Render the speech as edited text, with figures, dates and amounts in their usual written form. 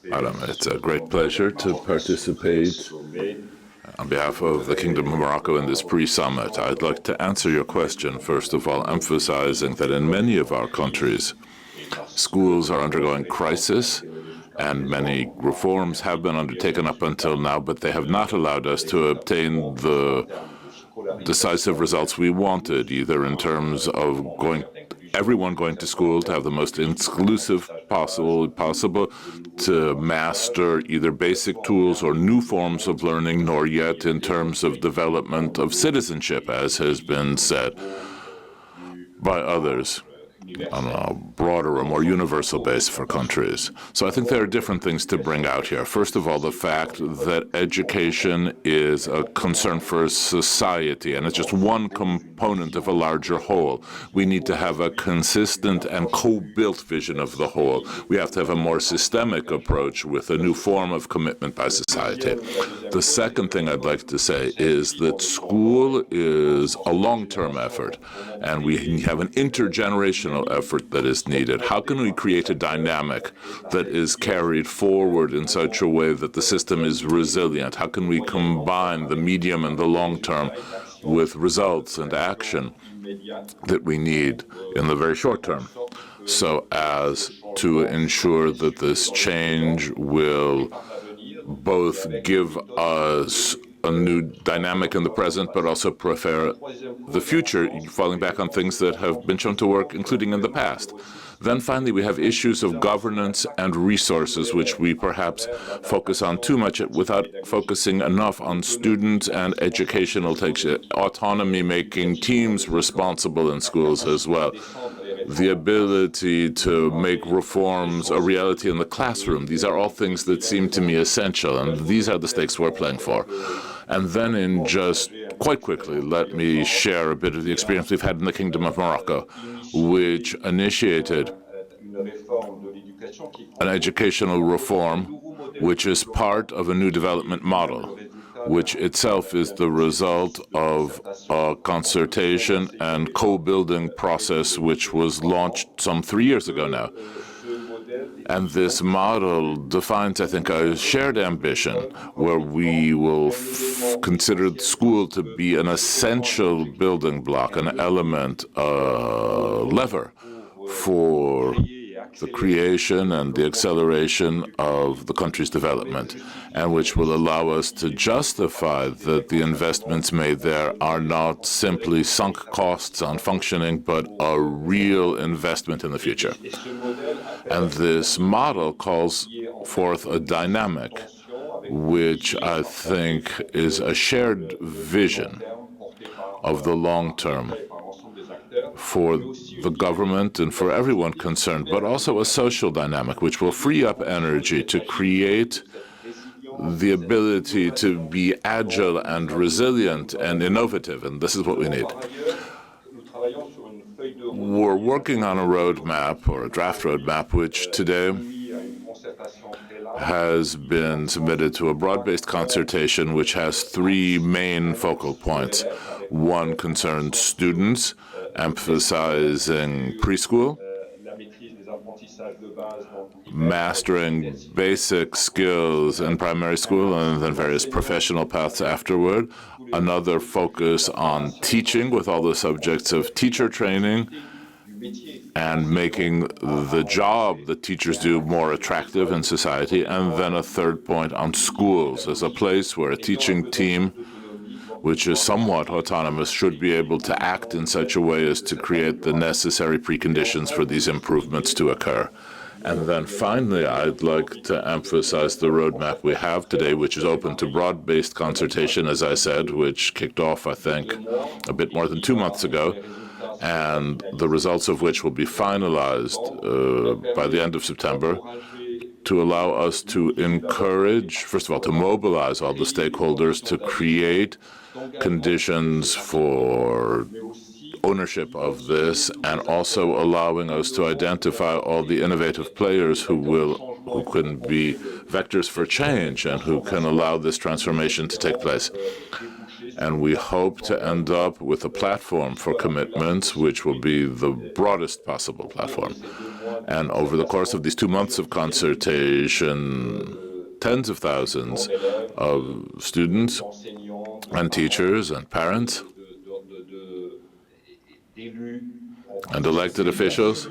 Madam, it's a great pleasure to participate on behalf of the Kingdom of Morocco in this pre-summit. I'd like to answer your question, first of all, emphasizing that in many of our countries, schools are undergoing crisis, and many reforms have been undertaken up until now, but they have not allowed us to obtain the decisive results we wanted, either in terms of everyone going to school to have the most inclusive possible to master either basic tools or new forms of learning, nor yet in terms of development of citizenship, as has been said by others, on a broader or more universal base for countries. So I think there are different things to bring out here. First of all, the fact that education is a concern for society, and it's just one component of a larger whole. We need to have a consistent and co-built vision of the whole. We have to have a more systemic approach with a new form of commitment by society. The second thing I'd like to say is that school is a long-term effort, and we have an intergenerational effort that is needed. How can we create a dynamic that is carried forward in such a way that the system is resilient? How can we combine the medium and the long term with results and action that we need in the very short term, so as to ensure that this change will both give us a new dynamic in the present, but also prepare the future, falling back on things that have been shown to work, including in the past. Then finally, we have issues of governance and resources, which we perhaps focus on too much without focusing enough on students and educational autonomy, making teams responsible in schools as well. The ability to make reforms a reality in the classroom. These are all things that seem to me essential, and these are the stakes we're playing for. And then in just quite quickly, let me share a bit of the experience we've had in the Kingdom of Morocco, which initiated an educational reform, which is part of a new development model, which itself is the result of a consultation and co-building process which was launched some 3 years ago now. And this model defines, I think, a shared ambition where we will consider school to be an essential building block, an element, a lever for the creation and the acceleration of the country's development, and which will allow us to justify that the investments made there are not simply sunk costs on functioning, but a real investment in the future. And this model calls forth a dynamic, which I think is a shared vision of the long term for the government and for everyone concerned, but also a social dynamic which will free up energy to create the ability to be agile and resilient and innovative, and this is what we need. We're working on a roadmap, or a draft roadmap, which today has been submitted to a broad-based consultation which has 3 main focal points. One concerns students, emphasizing preschool, mastering basic skills in primary school, and then various professional paths afterward. Another focus on teaching with all the subjects of teacher training and making the job that teachers do more attractive in society. And then a third point on schools as a place where a teaching team, which is somewhat autonomous, should be able to act in such a way as to create the necessary preconditions for these improvements to occur. And then finally, I'd like to emphasize the roadmap we have today, which is open to broad-based consultation, as I said, which kicked off, I think, a bit more than 2 months ago, and the results of which will be finalized by the end of September, to allow us to encourage, first of all, to mobilize all the stakeholders to create conditions for ownership of this, and also allowing us to identify all the innovative players who can be vectors for change and who can allow this transformation to take place. And we hope to end up with a platform for commitments which will be the broadest possible platform. And over the course of these 2 months of consultation, tens of thousands of students and teachers and parents and elected officials